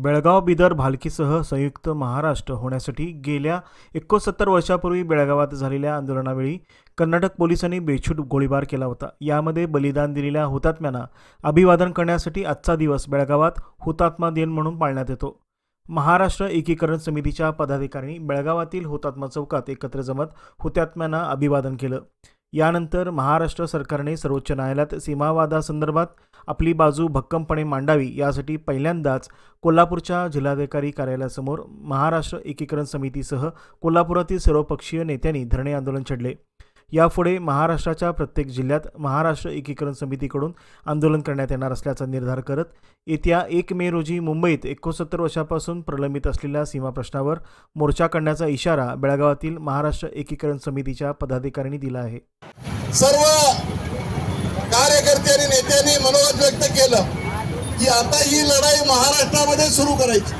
बेळगाव बिदर भालकीसह संयुक्त महाराष्ट्र होण्यासाठी गेल्या 69 वर्षापूर्वी बेळगावात झालेल्या आंदोलनावेळी कर्नाटक पोलिसांनी बेछूट गोळीबार केला होता। यामध्ये बलिदान दिलेल्या हुतात्म्यांना अभिवादन करण्यासाठी आजचा दिवस बेळगावात हुतात्मा दिन म्हणून पाळण्यात येतो। महाराष्ट्र एकीकरण समितीच्या पदाधिकाऱ्यांनी बेळगावातील हुतात्मा चौकात एकत्र जमत हुतात्म्यांना अभिवादन केलं। यानंतर महाराष्ट्र सरकारने सर्वोच्च न्यायालयात सीमावादासंदर्भात आपली बाजू भक्कमपणे मांडावी यासाठी पहिल्यांदाच कोल्हापूरच्या जिल्हाधिकारी कार्यालयासमोर महाराष्ट्र एकीकरण समितीसह कोल्हापुरातील सर्वपक्षीय नेत्यांनी धरणे आंदोलन छेडले। यापुढे महाराष्ट्राच्या प्रत्येक जिल्ह्यात महाराष्ट्र एकीकरण समितीकडून आंदोलन करण्यात येणार असल्याचा निर्धार करत येत्या 1 मे रोजी मुंबईत 69 वर्षापासून प्रलंबित असलेल्या सीमा प्रश्नावर मोर्चा काढण्याचा इशारा बेळगावातील महाराष्ट्र एकीकरण समितीच्या पदाधिकाऱ्यांनी दिला आहे। सर्व कार्यकर्ते आणि नेत्यांनी मनोगत व्यक्त केलं की आता ही लढाई महाराष्ट्रामध्ये सुरू करायची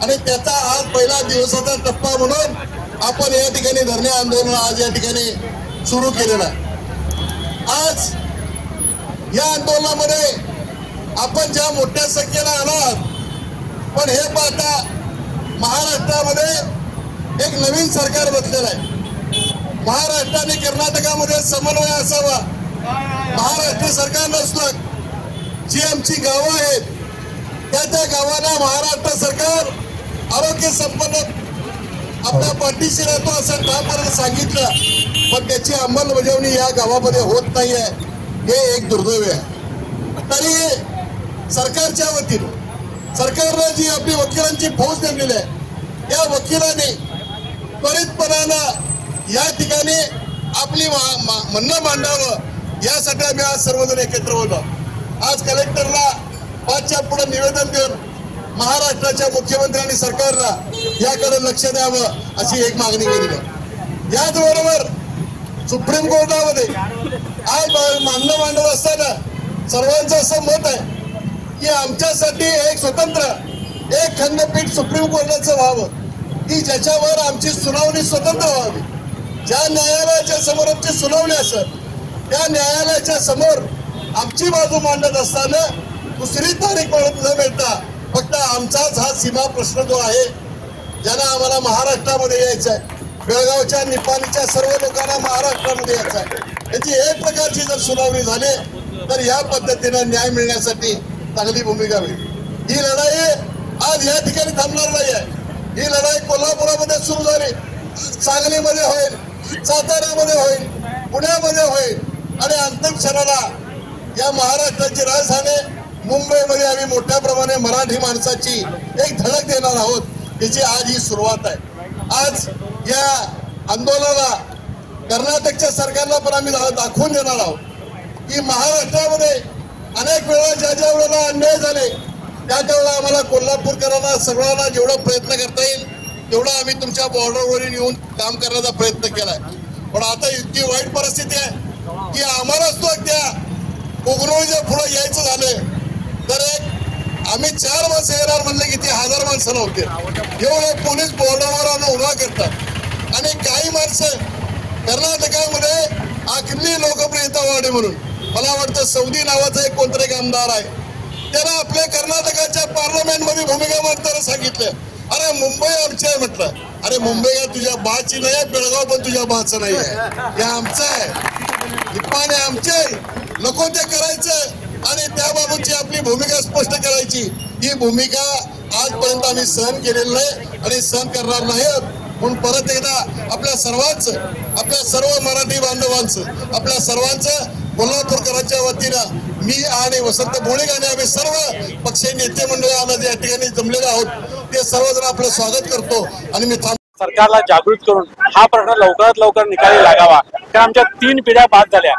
आणि त्याचा आज पहिला दिवसाचा टप्पा म्हणून आपण या ठिकाणी धरणे आंदोलन आज या ठिकाणी सुरू केलेलं आहे। आज या आंदोलनामध्ये आपण ज्या मोठ्या संख्येने आलात, पण हे पाहता महाराष्ट्रामध्ये एक नवीन सरकार बसलेलं आहे। महाराष्ट्र आणि कर्नाटकामध्ये समन्वय असावा। महाराष्ट्र सरकार नसलं, जी आमची गावं आहेत त्या गावांना महाराष्ट्र सरकार आरोग्य संपन्न आपल्या पाठीशी राहतो असं ठामपणे सांगितलं, पण त्याची अंमलबजावणी या गावामध्ये होत नाही आहे। हे एक दुर्दैव आहे। तरी सरकारच्या वतीने सरकारने जी आपली वकिलांची फौज नेमलेली आहे, या वकिलांनी त्वरितपणानं या ठिकाणी आपली म्हणणं मांडावं यासाठी आम्ही आज सर्वजण एकत्र होतो। आज कलेक्टरला 5च्या पुढे निवेदन देऊन महाराष्ट्राच्या मुख्यमंत्री आणि सरकारला याकडे लक्ष द्यावं अशी एक मागणी केली आहे। याचबरोबर सुप्रीम कोर्टामध्ये आज मागणं मांडत असताना सर्वांचं असं मत आहे की आमच्यासाठी एक स्वतंत्र एक खंडपीठ सुप्रीम कोर्टाचं व्हावं की ज्याच्यावर आमची सुनावणी स्वतंत्र व्हावी। ज्या न्यायालयाच्या समोर आमची सुनावणी असेल त्या न्यायालयाच्या समोर आमची बाजू मांडत असताना दुसरी तारीख न मिळता फक्त आमचाच हा सीमा प्रश्न जो आहे, ज्यांना आम्हाला महाराष्ट्रामध्ये यायचं आहे, बेळगावच्या निपाणीच्या सर्व लोकांना महाराष्ट्रामध्ये यायचं आहे, याची एक प्रकारची जर सुनावणी झाली तर या पद्धतीनं न्याय मिळण्यासाठी चांगली भूमिका होईल। ही लढाई आज या ठिकाणी थांबणार नाही आहे। ही लढाई कोल्हापुरामध्ये सुरू झाली, सांगलीमध्ये होईल, साताऱ्यामध्ये होईल, पुण्यामध्ये होईल आणि अंतिम क्षणाला या महाराष्ट्राची राजधानी मुंबईमध्ये आम्ही मोठ्या प्रमाणे मराठी माणसाची एक धडक देणार आहोत, त्याची आज ही सुरुवात आहे। आज या आंदोलनाला कर्नाटकच्या सरकारला पण आम्ही दाखवून देणार आहोत की महाराष्ट्रामध्ये अनेक वेळा ज्या वेळेला अन्याय झाले त्या वेळेला आम्हाला कोल्हापूरकरांना सगळ्यांना जेवढा प्रयत्न करता येईल तेवढा आम्ही तुमच्या बॉर्डरवरून येऊन काम करण्याचा प्रयत्न केलाय। पण आता इतकी वाईट परिस्थिती आहे की आम्हाला सुद्धा त्या कोगनोळीच्या पुढे यायचं झालं तर आम्ही 4 माणसं येणार म्हणले की ते 1000 माणसं नव्हते। एवढे पोलीस बॉर्डरवर आणून उभा करतात आणि काही माणसं कर्नाटकामध्ये आखली लोकप्रियता वाढे म्हणून मला वाटतं सौदी नावाचा एक कोणतरी आमदार आहे, त्यानं आपल्या कर्नाटकाच्या पार्लमेंटमध्ये भूमिका मांडताना सांगितलं, अरे मुंबई आमची आहे म्हटलं। अरे मुंबई का तुझ्या बाची नाही आहे, बेळगाव पण तुझ्या बाचं नाही आहे, हे आमचं आहे, निपाणी आमचे आहे, नको ते करायचं आणि त्याबाबतची आपली भूमिका स्पष्ट करायची। ही भूमिका आजपर्यंत आम्ही सहन केलेली नाही आणि सहन करणार नाही। म्हणून परत एकदा आपल्या सर्वांचं, आपल्या सर्व मराठी बांधवांचं, आपल्या सर्वांचं कोल्हापूरकरांच्या वतीनं मी आणि वसंत बोणिक आणि आम्ही सर्व पक्षीय नेते मंडळी आज या ठिकाणी जमलेले आहोत, ते सर्वजण आपलं स्वागत करतो आणि मी सरकारला जागृत करून हा प्रश्न लवकरात लवकर निकाली लागावा, कारण आमच्या 3 पिढ्या बाद झाल्या।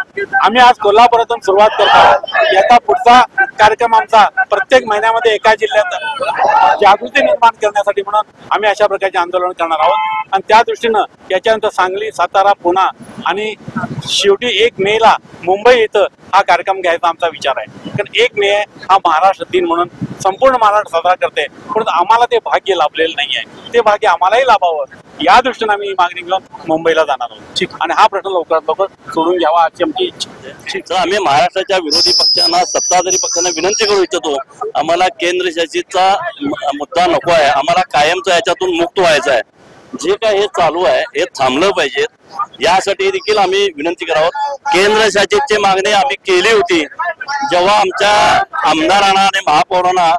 आम्ही आज कोल्हापुरातून सुरुवात करतो। याचा पुढचा कार्यक्रम आमचा प्रत्येक महिन्यामध्ये एका जिल्ह्यात जागृती निर्माण करण्यासाठी म्हणून आम्ही अशा प्रकारचे आंदोलन करणार आहोत आणि त्या दृष्टीनं याच्यानंतर सांगली, सातारा, पुणे आणि शेवटी 1 मेला मुंबई इथं हा कार्यक्रम घ्यायचा आमचा विचार आहे. कारण 1 मे हा महाराष्ट्र दिन म्हणून संपूर्ण महाराष्ट्र साजरा करते, परंतु आम्हाला ते भाग्य लाभलेलं नाहीये. ते भाग्य आम्हालाही लाभावं या दृष्टीने आम्ही ही मागणी घेऊन मुंबईला जाणार आहोत आणि हा प्रश्न लवकरात लवकर सोडून घ्यावा अशी आमची इच्छा आहे. तर आम्ही महाराष्ट्राच्या विरोधी पक्षांना, सत्ताधारी पक्षांना विनंती करू इच्छितो, आम्हाला केंद्र शासितचा मुद्दा नको आहे. आम्हाला कायमचं याच्यातून मुक्त व्हायचं आहे. जे काय हे चालू आहे हे थांबलं पाहिजे. यासाठी देखील आम्ही विनंती करावं. केंद्र शासितची मागणी आम्ही केली होती जेव्हा आमच्या आमदारांना आणि महापौरांना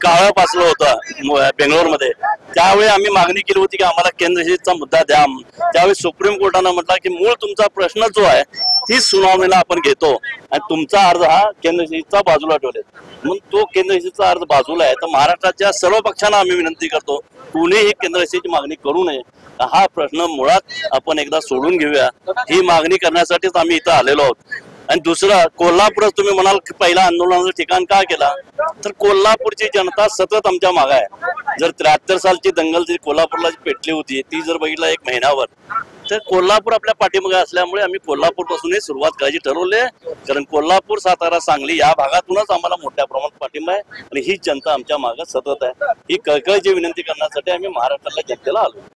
काळं पासलं होतं बेंगलोरमध्ये. त्यावेळी आम्ही मागणी केली होती की आम्हाला केंद्र शासितचा मुद्दा द्या. त्यावेळी सुप्रीम कोर्टानं म्हटलं की मूळ तुमचा प्रश्न जो आहे तीच सुनावणीला आपण घेतो आणि तुमचा अर्ज हा केंद्र शासितचा बाजूला ठेवले. म्हणून तो केंद्र शासितचा अर्ज बाजूला आहे. तर महाराष्ट्राच्या सर्व पक्षांना आम्ही विनंती करतो कुणीही केंद्र शासितची मागणी करू नये. हा प्रश्न मुळात आपण एकदा सोडून घेऊया. ही मागणी करण्यासाठीच आम्ही इथं आलेलो आहोत. आणि दुसरं, कोल्हापूर तुम्ही म्हणाल की पहिला आंदोलनाचं ठिकाण का केला, तर कोल्हापूरची जनता सतत आमच्या मागे आहे. जर 73 सालची दंगल जी कोल्हापूरला पेटली होती ती जर बघितलं 1 महिन्यावर, तर कोल्हापूर आपल्या पाठीमागे असल्यामुळे आम्ही कोल्हापूर पासूनही सुरुवात करायची ठरवले. कारण कोल्हापूर, सातारा, सांगली या भागातूनच आम्हाला मोठ्या प्रमाणात पाठिंबा आहे आणि ही जनता आमच्या मागे सतत आहे. ही कळकळीची विनंती करण्यासाठी आम्ही महाराष्ट्रातल्या जनतेला आलो.